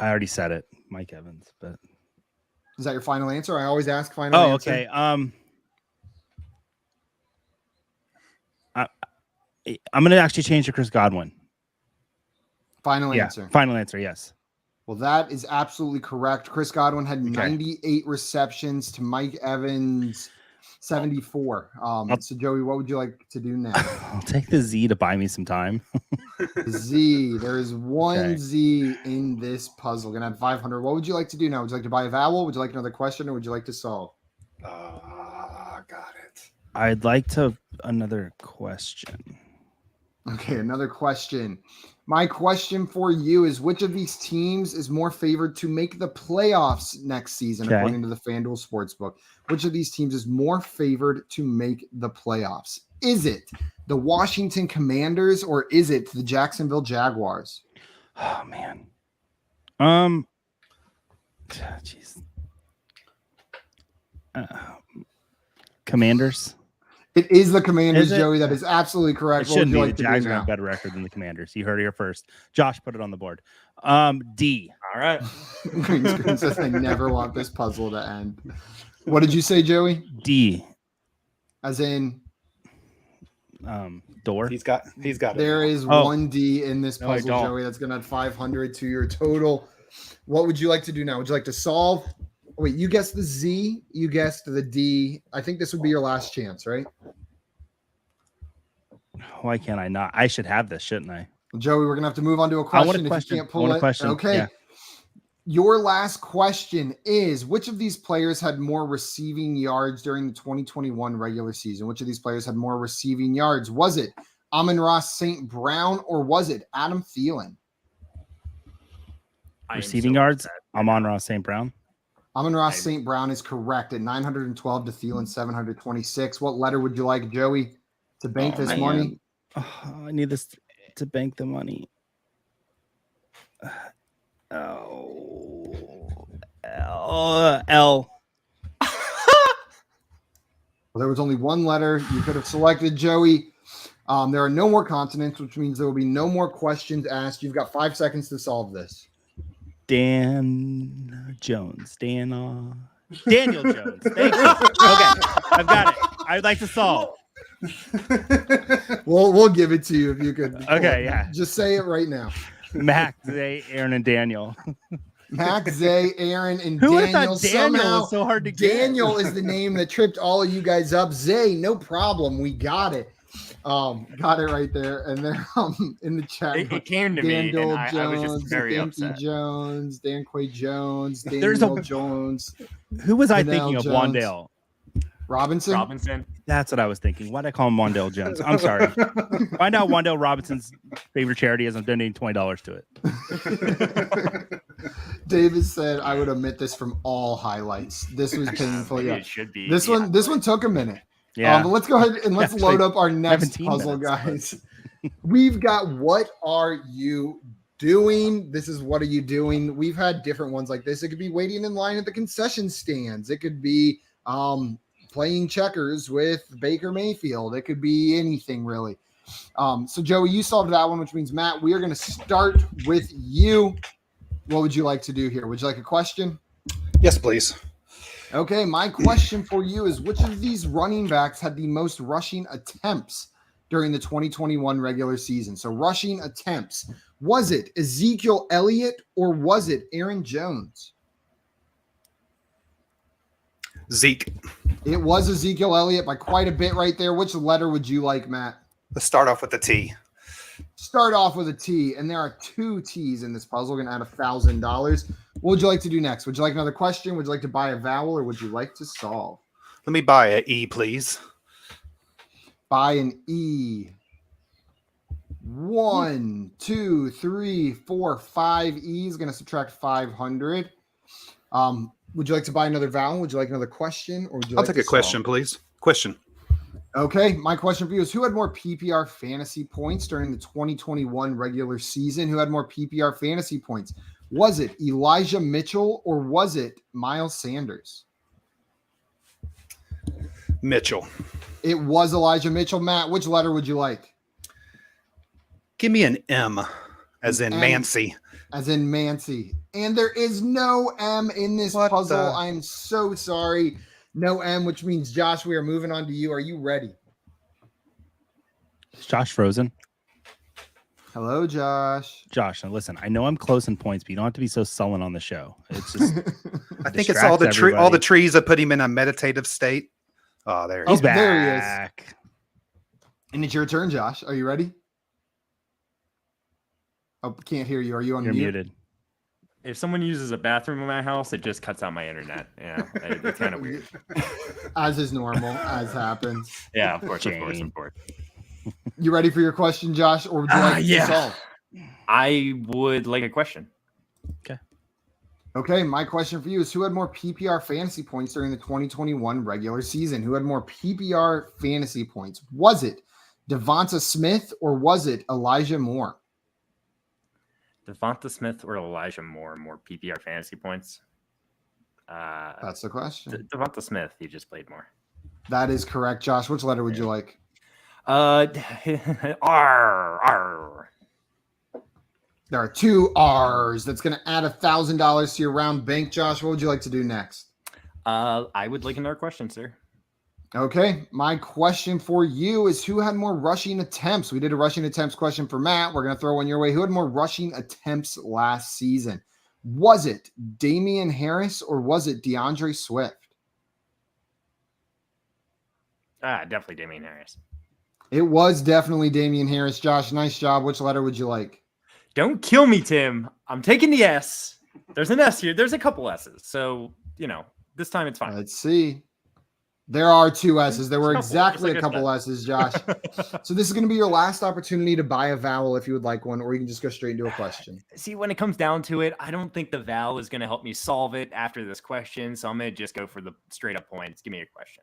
already said it, Mike Evans. But is that your final answer? I always ask final answer. Okay. I'm going to actually change to Chris Godwin. Final answer. Final answer, yes. Well, that is absolutely correct. Chris Godwin had 98 receptions to Mike Evans' 74. So, Joey, what would you like to do now? I'll take the Z to buy me some time. Z. There is one Z in this puzzle. Going to add 500. What would you like to do now? Would you like to buy a vowel? Would you like another question, or would you like to solve? Got it. I'd like another question. Okay, another question. My question for you is which of these teams is more favored to make the playoffs next season, according to the FanDuel Sportsbook? Which of these teams is more favored to make the playoffs? Is it the Washington Commanders or is it the Jacksonville Jaguars? Oh, man. Jeez. Commanders. It is the Commanders, Is it? Joey. That is absolutely It correct. What would shouldn't you be. like The to do Jags are now? a better record than the Commanders. You heard it here first. Josh put it on the board. D. All right. Green Screen says they never want this puzzle to end. What did you say, Joey? D. As in, Door. He's got it. there now. is Oh. one D in this No, I puzzle, don't. Joey. That's going to add 500 to your total. What would you like to do now? Would you like to solve? Wait, you guessed the Z. You guessed the D. I think this would be your last chance, right? Why can't I not? I should have this, shouldn't I? Joey, we're going to have to move on to a I question. want a If question. you can't I pull want a it. question. Okay. Yeah. Your last question is, which of these players had more receiving yards during the 2021 regular season? Which of these players had more receiving yards? Was it Amon-Ra St. Brown or was it Adam Thielen? I am Receiving so yards. upset. Amon-Ra St. Brown. Amon-Ra St. Brown is correct at 912 to Thielen 726. What letter would you like, Joey, to bank this money? Oh, I need this to bank the money. L. Well, there was only one letter you could have selected, Joey. There are no more consonants, which means there will be no more questions asked. You've got 5 seconds to solve this. Dan Jones. Daniel Jones. Thank you. Okay, I've got it. I'd like to solve. We'll give it to you if you could. Okay, yeah. Just say it right now. Mac, Zay, Aaron, and Daniel. Mac, Zay, Aaron, and Who would have Daniel. thought Daniel Somehow, was so hard to get? Daniel is the name that tripped all of you guys up. Zay, no problem. We got it. Got it right there. And then in the chat, It came to me, Daniel and I was just very Danky upset. Jones, Dan Quay Jones, There's Daniel a- Jones, Who was I Vanell thinking of? Jones. Wandale. Robinson. That's what I was thinking. Why'd I call him Wandale Jones? I'm sorry. Find out Wandale Robinson's favorite charity is. I'm donating $20 to it. David said I would omit this from all highlights. This was painful. Maybe Yeah. it should be. This one took a minute. Yeah. But let's go ahead and let's Actually, load up our next 17 puzzle, minutes. guys. We've got What Are You Doing? This is What Are You Doing? We've had different ones like this. It could be waiting in line at the concession stands. It could be playing checkers with Baker Mayfield. It could be anything really. So Joey, you solved that one, which means Matt, we are going to start with you. What would you like to do here? Would you like a question? Yes, please. Okay, my question for you is, which of these running backs had the most rushing attempts during the 2021 regular season? So rushing attempts. Was it Ezekiel Elliott or was it Aaron Jones? Zeke. It was Ezekiel Elliott by quite a bit right there. Which letter would you like, Matt? Let's start off with the T. Start off with a T, and there are 2 T's in this puzzle. We're going to add $1,000. What would you like to do next? Would you like another question? Would you like to buy a vowel, or would you like to solve? Let me buy an E, please. Buy an E. 1, 2, 3, 4, 5 E's. Going to subtract 500. Would you like to buy another vowel? Would you like another question? Or would you I'll like take to a question, solve? please. Question. Okay, my question for you is, who had more PPR fantasy points during the 2021 regular season? Who had more PPR fantasy points? Was it Elijah Mitchell or was it Miles Sanders? Mitchell. It was Elijah Mitchell. Matt, which letter would you like? Give me an M, as in M. Mancy. As in Mancy. And there is no M in this What puzzle. the- I'm so sorry. No M, which means, Josh, we are moving on to you. Are you ready? Is Josh frozen? Hello, Josh. Josh, now listen, I know I'm close in points, but you don't have to be so sullen on the show. It's just I think it's all the distracts all the everybody. trees that put him in a meditative state. Oh, there. He's Oh, there he is. back. And it's your turn, Josh. Are you ready? Oh, can't hear you. Are you on You're mute? muted. If someone uses a bathroom in my house, it just cuts out my internet. Yeah, it's kind of weird. As is normal, as happens. Yeah, of course. Jane. You ready for your question, Josh? Or would you like Yeah. to solve? I would like a question. Okay, my question for you is, who had more PPR fantasy points during the 2021 regular season? Who had more PPR fantasy points? Was it Devonta Smith or was it Elijah Moore? Devonta Smith or Elijah Moore more PPR fantasy points? That's the question. Devonta Smith, he just played more. That is correct, Josh. Which letter would you like? R. R. There are 2 R's. That's going to add $1,000 to your round bank. Josh, what would you like to do next? I would like another question, sir. Okay, my question for you is who had more rushing attempts? We did a rushing attempts question for Matt. We're going to throw one your way. Who had more rushing attempts last season? Was it Damian Harris or was it DeAndre Swift? Definitely Damian Harris. It was definitely Damian Harris. Josh, nice job. Which letter would you like? Don't kill me, Tim. I'm taking the S. There's an S here. There's a couple S's. So, this time it's fine. Let's see. There are 2 S's. There were Couple, exactly just like a couple S's, Josh. So this is going to be your last opportunity to buy a vowel if you would like one, or you can just go straight into a question. See, when it comes down to it, I don't think the vowel is going to help me solve it after this question. So I'm going to just go for the straight up points. Give me a question.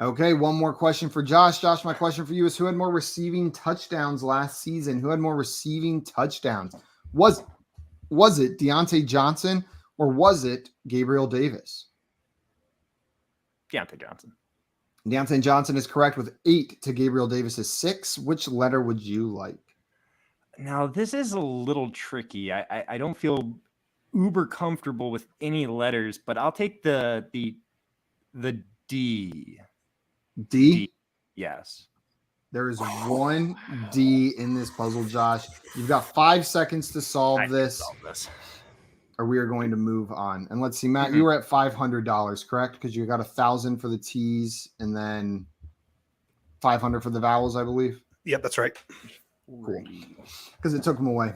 Okay, one more question for Josh. Josh, my question for you is who had more receiving touchdowns last season? Who had more receiving touchdowns? Was it Deontay Johnson or was it Gabriel Davis? Deontay Johnson. Deontay Johnson is correct with 8 to Gabriel Davis's 6. Which letter would you like? Now, this is a little tricky. I don't feel uber comfortable with any letters, but I'll take the D. D? Yes. There is 1 D in this puzzle, Josh. You've got 5 seconds to solve this, or we are going to move on. And let's see, Matt, you were at $500, correct? Because you got 1,000 for the T's and then 500 for the vowels, I believe. Yep, that's right. Cool. Because it took them away.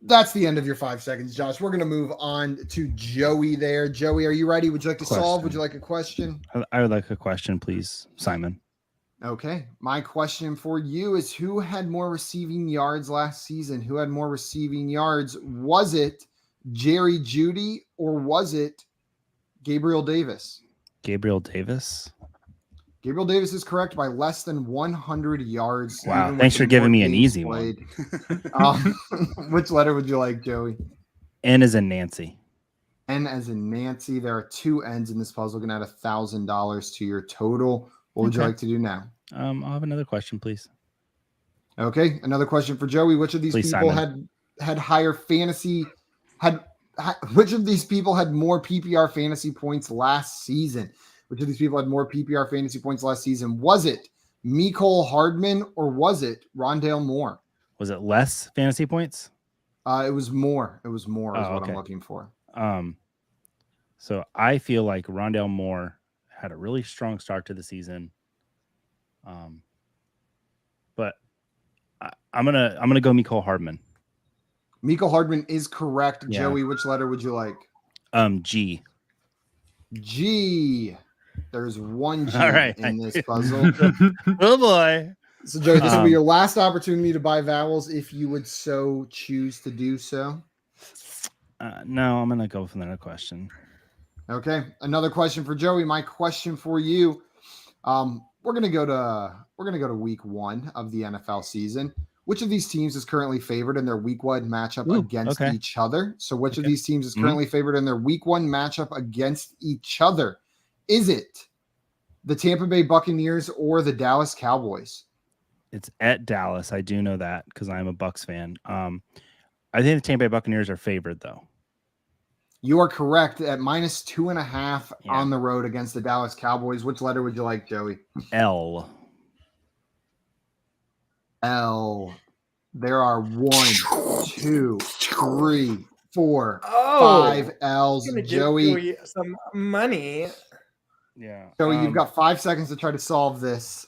That's the end of your 5 seconds, Josh. We're going to move on to Joey there. Joey, are you ready? Would you like to solve? Would you like a question? I would like a question, please, Simon. Okay. My question for you is who had more receiving yards last season? Who had more receiving yards? Was it Jerry Jeudy or was it Gabriel Davis? Gabriel Davis. Gabriel Davis is correct by less than 100 yards. Wow. Thanks for giving me an easy one. Which letter would you like, Joey? N as in Nancy. N as in Nancy. There are 2 N's in this puzzle. Going to add $1,000 to your total. What would you like to do now? I'll have another question, please. Okay. Another question for Joey. Which of these people Simon. had higher fantasy which of these people had more PPR fantasy points last season? Which of these people had more PPR fantasy points last season? Was it Mecole Hardman or was it Rondale Moore? Was it less fantasy points? It was more. It was more is what okay. I'm looking for. So I feel like Rondale Moore had a really strong start to the season. But I'm gonna go Mecole Hardman. Mecole Hardman is correct. Yeah. Joey, which letter would you like? G. G. There's 1 G All right. in this puzzle. Oh boy. So Joey, this will be your last opportunity to buy vowels if you would so choose to do so. No, I'm gonna go for another question. Okay, another question for Joey. My question for you. We're gonna go to week 1 of the NFL season. Which of these teams is currently favored in their week 1 matchup against each other? So which of these teams is currently favored in their week 1 matchup against each other? Is it the Tampa Bay Buccaneers or the Dallas Cowboys? It's at Dallas. I do know that because I'm a Bucs fan. I think the Tampa Bay Buccaneers are favored, though. You are correct at -2.5 on the road against the Dallas Cowboys. Which letter would you like, Joey? L. L. There are 1, 2, 3, 4, 5 L's. Joey, some money. Yeah. Joey, you've got 5 seconds to try to solve this.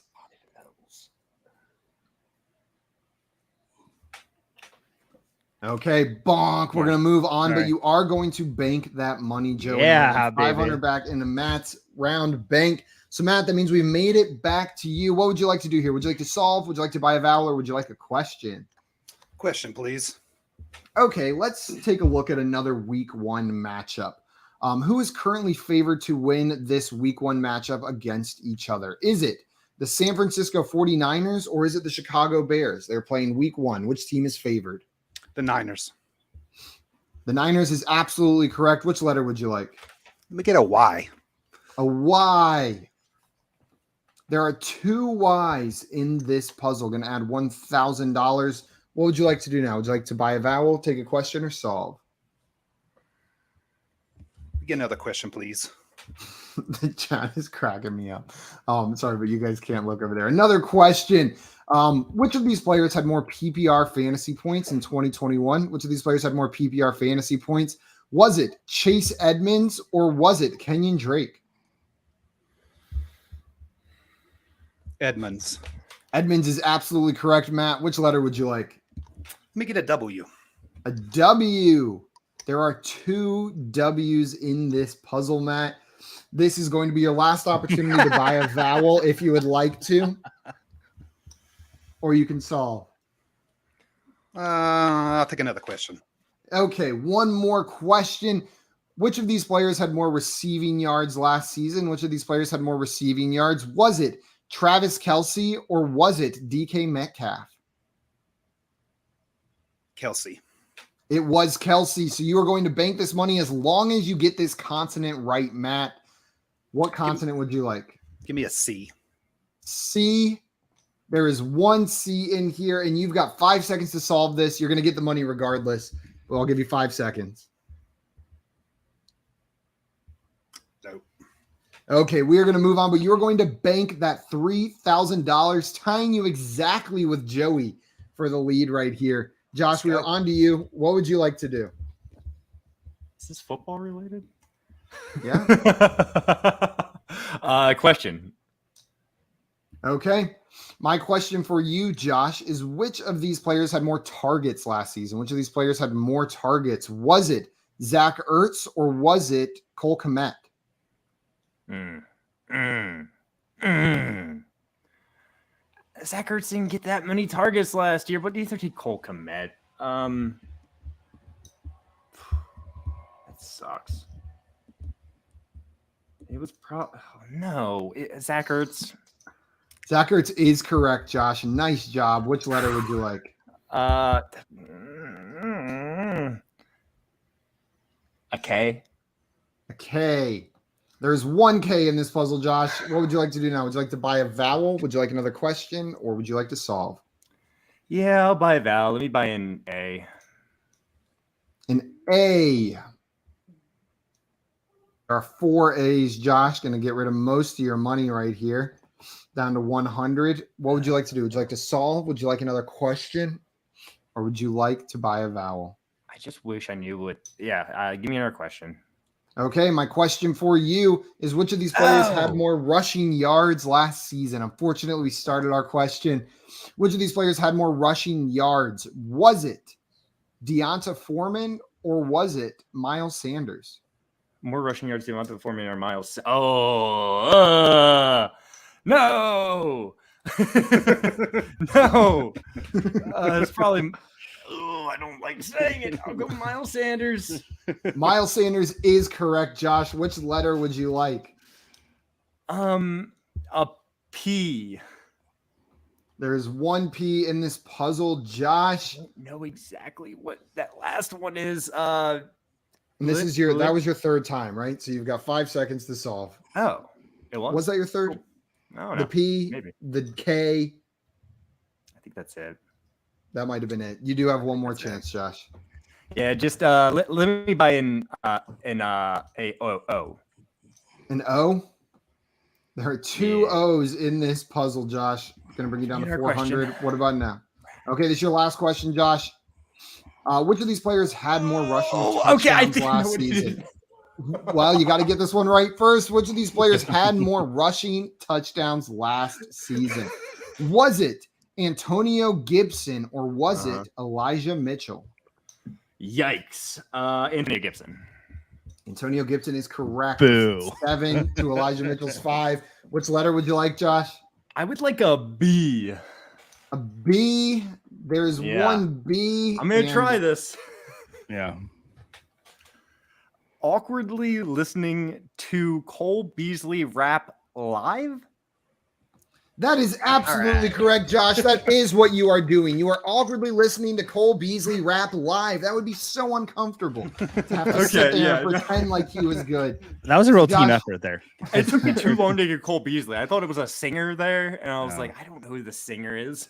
Okay, bonk. We're gonna move on, but you are going to bank that money, Joey. Yeah, 500 back into Matt's round bank. So, Matt, that means we made it back to you. What would you like to do here? Would you like to solve? Would you like to buy a vowel, or would you like a question? Question, please. Okay, let's take a look at another week 1 matchup. Who is currently favored to win this week 1 matchup against each other? Is it the San Francisco 49ers or is it the Chicago Bears? They're playing week 1. Which team is favored? The Niners. The Niners is absolutely correct. Which letter would you like? Let me get a Y. A Y. There are 2 Y's in this puzzle. Going to add $1,000. What would you like to do now? Would you like to buy a vowel, take a question, or solve? Get another question, please. The chat is cracking me up. Sorry, but you guys can't look over there. Another question. Which of these players had more PPR fantasy points in 2021? Which of these players had more PPR fantasy points? Was it Chase Edmonds or was it Kenyon Drake? Edmonds. Edmonds is absolutely correct, Matt. Which letter would you like? Let me get a W. A W. There are 2 W's in this puzzle, Matt. This is going to be your last opportunity to buy a vowel if you would like to. Or you can solve. I'll take another question. Okay, one more question. Which of these players had more receiving yards last season? Which of these players had more receiving yards? Was it Travis Kelce or was it DK Metcalf? Kelsey. It was Kelce. So you are going to bank this money as long as you get this consonant right, Matt. What consonant would you like? Give me a C. C. There is 1 C in here, and you've got 5 seconds to solve this. You're going to get the money regardless. Well, I'll give you 5 seconds. Nope. Okay, we are going to move on, but you're going to bank that $3,000, tying you exactly with Joey for the lead right here. Josh, we are on to you. What would you like to do? Is this football related? Yeah. Question. Okay. My question for you, Josh, is which of these players had more targets last season? Which of these players had more targets? Was it Zach Ertz or was it Cole Kmet? Zach Ertz didn't get that many targets last year, but neither did Cole Kmet. That sucks. It was Zach Ertz. Zach Ertz is correct, Josh. Nice job. Which letter would you like? A K. A K. There's 1 K in this puzzle, Josh. What would you like to do now? Would you like to buy a vowel? Would you like another question? Or would you like to solve? Yeah, I'll buy a vowel. Let me buy an A. An A. There are 4 A's, Josh. Going to get rid of most of your money right here. Down to 100. What would you like to do? Would you like to solve? Would you like another question? Or would you like to buy a vowel? I just wish I knew what. Yeah, give me another question. Okay, my question for you is which of these players had more rushing yards last season? Unfortunately, we started our question. Which of these players had more rushing yards? Was it Deonta Foreman or was it Miles Sanders? More rushing yards than Deonta Foreman or Miles. Oh, no. No. It's probably. Oh, I don't like saying it. I'll go Miles Sanders. Miles Sanders is correct, Josh. Which letter would you like? A P. There's 1 P in this puzzle, Josh. I don't know exactly what that last one is. And this is that was your 3rd time, right? So you've got 5 seconds to solve. Oh, it was. Was that your 3rd? No, The P, maybe. The K. I think that's it. That might have been it. You do have one more chance, Josh. Yeah, just let me buy an O. An O? There are 2 O's in this puzzle, Josh. Going to bring you down to 400. What about now? Okay, this is your last question, Josh. Which of these players had more rushing touchdowns last season? Well, you got to get this one right first. Which of these players had more rushing touchdowns last season? Was it Antonio Gibson or was it Elijah Mitchell? Yikes. Antonio Gibson. Antonio Gibson is correct. Boo. 7 to Elijah Mitchell's 5. Which letter would you like, Josh? I would like a B. A B. There's 1 B. I'm going to try this. Yeah. Awkwardly listening to Cole Beasley rap live? That is absolutely correct, Josh. That is what you are doing. You are awkwardly listening to Cole Beasley rap live. That would be so uncomfortable to have to sit there and pretend like he was good. That was a real team Josh, effort there. It took me too long to get Cole Beasley. I thought it was a singer there, and I was like, I don't know who the singer is.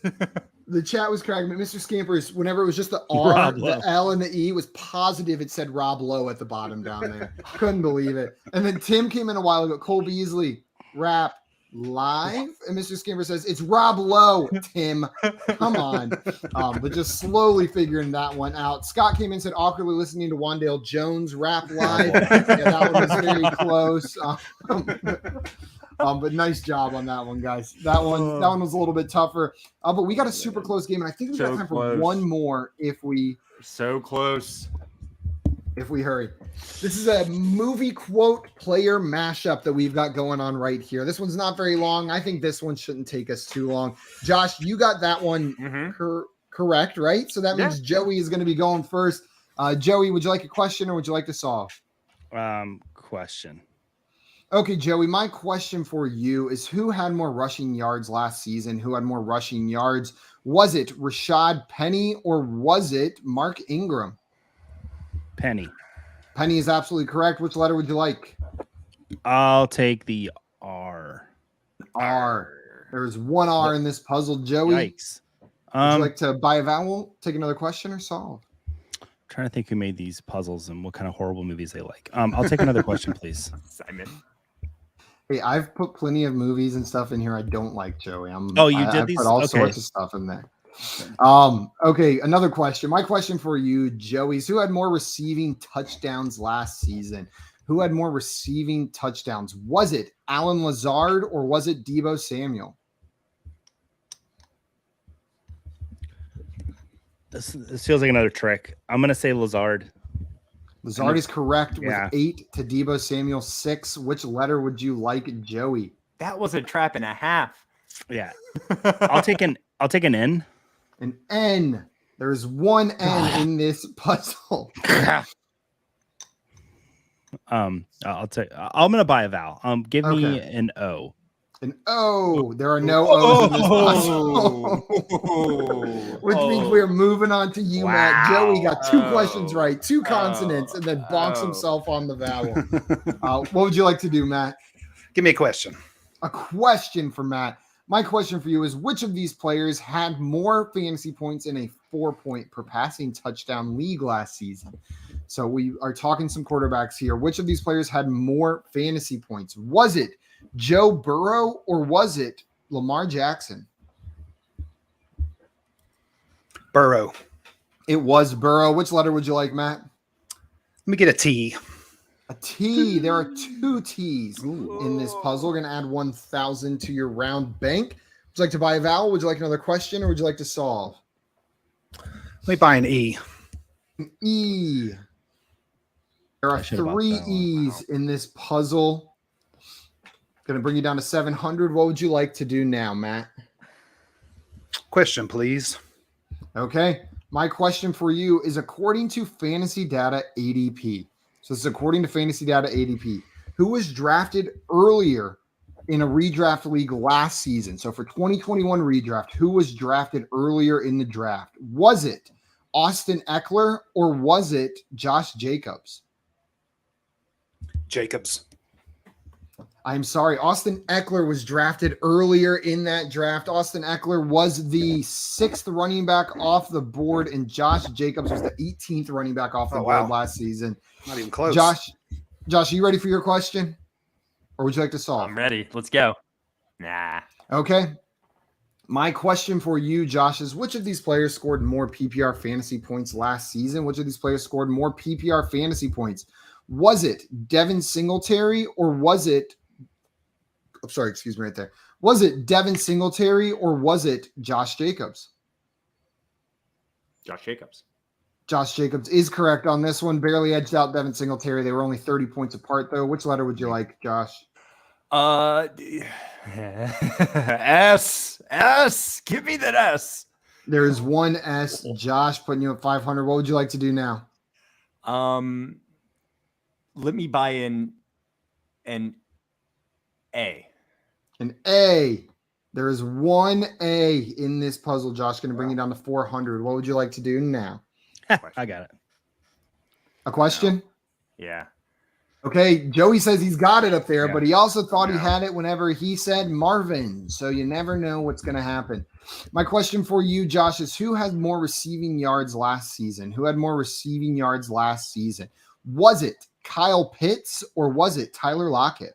The chat was cracking, but Mr. Scampers, whenever it was just the R, the L, and the E, was positive it said Rob Lowe at the bottom down there. Couldn't believe it. And then Tim came in a while ago. Cole Beasley rap live, and Mr. Skimmer says it's Rob Lowe. Tim, come on. But just slowly figuring that one out. Scott came in and said awkwardly listening to Wandale Jones rap live. Yeah, that one was very close. But nice job on that one, guys. That one was a little bit tougher. But we got a super close game, and I think we got time for one more if we hurry. This is a movie quote player mashup that we've got going on right here. This one's not very long. I think this one shouldn't take us too long. Josh, you got that one correct, right? So that means Joey is going to be going first. Joey, would you like a question or would you like to solve? Question. Okay, Joey, my question for you is who had more rushing yards last season? Who had more rushing yards? Was it Rashad Penny or was it Mark Ingram? Penny. Penny is absolutely correct. Which letter would you like? I'll take the R. R. There's one R in this puzzle, Joey. Yikes. Would you like to buy a vowel, take another question, or solve? I'm trying to think who made these puzzles and what kind of horrible movies they like. I'll take another question, please. Simon. Hey, I've put plenty of movies and stuff in here I don't like, Joey. I put all sorts of stuff in there. Okay, another question. My question for you, Joey, is who had more receiving touchdowns last season? Who had more receiving touchdowns? Was it Alan Lazard or was it Deebo Samuel? This feels like another trick. I'm going to say Lazard. Lazard is correct with 8 to Deebo Samuel 6. Which letter would you like, Joey? That was a trap and a half. Yeah. I'll take an N. An N. There's one N in this puzzle. I'm gonna buy a vowel. Give me an O. An O. There are no O's in this puzzle. Which means we're moving on to you, Matt. Joey got 2 questions right, 2 consonants, and then bonks himself on the vowel. What would you like to do, Matt? Give me a question. A question for Matt. My question for you is which of these players had more fantasy points in a 4-point per passing touchdown league last season? So we are talking some quarterbacks here. Which of these players had more fantasy points? Was it Joe Burrow or was it Lamar Jackson? Burrow. It was Burrow. Which letter would you like, Matt? Let me get a T. A T. There are 2 T's in this puzzle. We're going to add 1,000 to your round bank. Would you like to buy a vowel? Would you like another question or would you like to solve? Let me buy an E. An E. There are 3 E's in this puzzle. Going to bring you down to 700. What would you like to do now, Matt? Question, please. Okay. My question for you is according to Fantasy Data ADP. So this is according to Fantasy Data ADP. Who was drafted earlier in a redraft league last season? So for 2021 redraft, who was drafted earlier in the draft? Was it Austin Eckler or was it Josh Jacobs? Jacobs. I'm sorry. Austin Eckler was drafted earlier in that draft. Austin Eckler was the 6th running back off the board, and Josh Jacobs was the 18th running back off the board last season. Not even close. Josh, are you ready for your question? Or would you like to solve? I'm ready. Let's go. Nah. Okay. My question for you, Josh, is which of these players scored more PPR fantasy points last season? Which of these players scored more PPR fantasy points? Was it Devin Singletary or was it Was it Devin Singletary or was it Josh Jacobs? Josh Jacobs. Josh Jacobs is correct on this one. Barely edged out Devin Singletary. They were only 30 points apart, though. Which letter would you like, Josh? S. Give me that S. There is one S. Josh putting you at 500. What would you like to do now? Let me buy in an A. An A. There is one A in this puzzle. Josh, going to bring you down to 400. What would you like to do now? I got it. A question? Yeah. Okay, Joey says he's got it up there, Yeah. but he also thought he No. had it whenever he said Marvin. So you never know what's going to happen. My question for you, Josh, is who had more receiving yards last season? Who had more receiving yards last season? Was it Kyle Pitts or was it Tyler Lockett?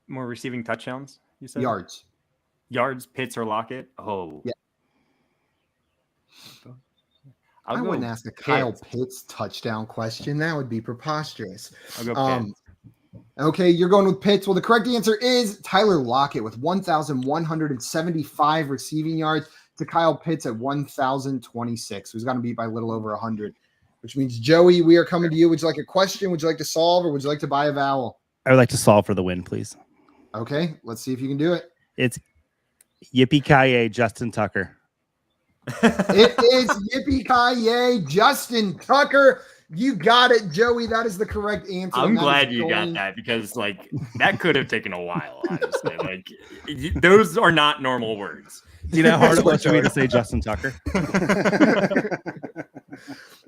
More receiving touchdowns, you said? Yards. Yards, Pitts, or Lockett? Oh. Yeah. I'll I go wouldn't ask a Kyle Pitts. Pitts touchdown question. That would be preposterous. I'll go Pitts. Okay, you're going with Pitts. Well, the correct answer is Tyler Lockett with 1,175 receiving yards to Kyle Pitts at 1,026. Who's gotten beat by a little over 100, which means, Joey, we are coming to you. Would you like a question? Would you like to solve, or would you like to buy a vowel? I would like to solve for the win, please. Okay, let's see if you can do it. It's Yippee-ki-yay, Justin Tucker. It is Yippee-ki-yay, Justin Tucker. You got it, Joey. That is the correct answer. I'm and that glad is you got going- that because, like, that could have taken a while, honestly. Like, those are not normal words. Do you know how hard it was for me to say Justin Tucker?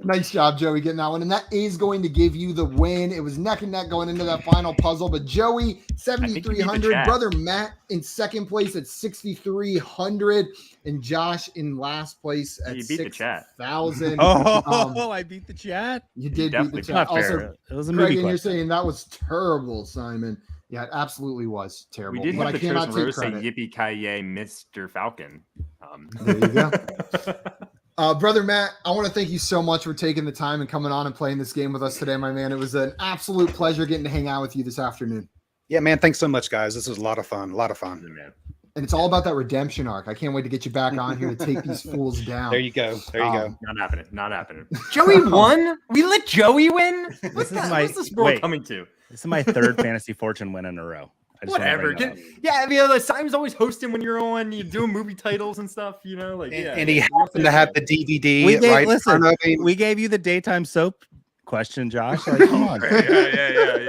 Nice job, Joey, getting that one. And that is going to give you the win. It was neck and neck going into that final puzzle. But Joey, 7,300. chat. Brother Matt in second place at 6,300. And Josh in last place at You beat the chat. 6,000. Oh, I beat the chat. You did beat the definitely chat. Not Also, fair. It was a Craig, movie and you're question. saying that was terrible, Simon. Yeah, it absolutely was terrible. We did but have I the cannot chosen take rose say credit. Yippee-ki-yay, Mr. Falcon. There you go. Brother Matt, I want to thank you so much for taking the time and coming on and playing this game with us today, my man. It was an absolute pleasure getting to hang out with you this afternoon. Yeah, man. Thanks so much, guys. This was a lot of fun. A lot of fun. Man. And it's all about that redemption arc. I can't wait to get you back on here to take these fools down. There you go. There you go. Not happening. Not happening. Joey won? We let Joey win? What's this world wait. coming to? This is my third fantasy fortune win in a row. I just wanna Whatever. bring that up. Yeah, I mean, like, Simon's always hosting when you're on. You're doing movie titles and stuff, you know? Like, yeah. And he happened to have the DVD We gave, right in listen, front of him. we gave you the daytime soap question, Josh. Like, come on. Yeah.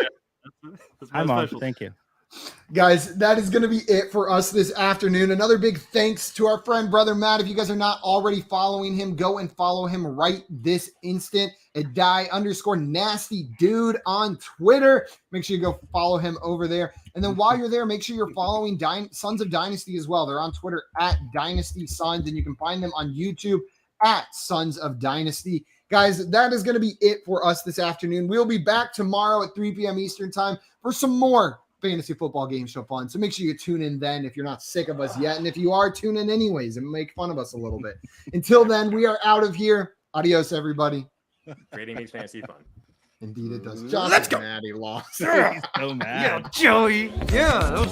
That's my I'm on. special. Thank you. Guys, that is going to be it for us this afternoon. Another big thanks to our friend, Brother Matt. If you guys are not already following him, go and follow him right this instant at die_nasty dude on Twitter. Make sure you go follow him over there. And then while you're there, make sure you're following Sons of Dynasty as well. They're on Twitter at Dynasty Sons, and you can find them on YouTube at Sons of Dynasty. Guys, that is going to be it for us this afternoon. We'll be back tomorrow at 3 p.m. Eastern time for some more fantasy football game show fun. So make sure you tune in then if you're not sick of us yet. And if you are, tune in anyways and make fun of us a little bit. Until then, we are out of here. Adios, everybody. Trading makes fantasy fun. Indeed it does. Josh Let's is go. mad he lost. So mad. Joey. Yeah, that was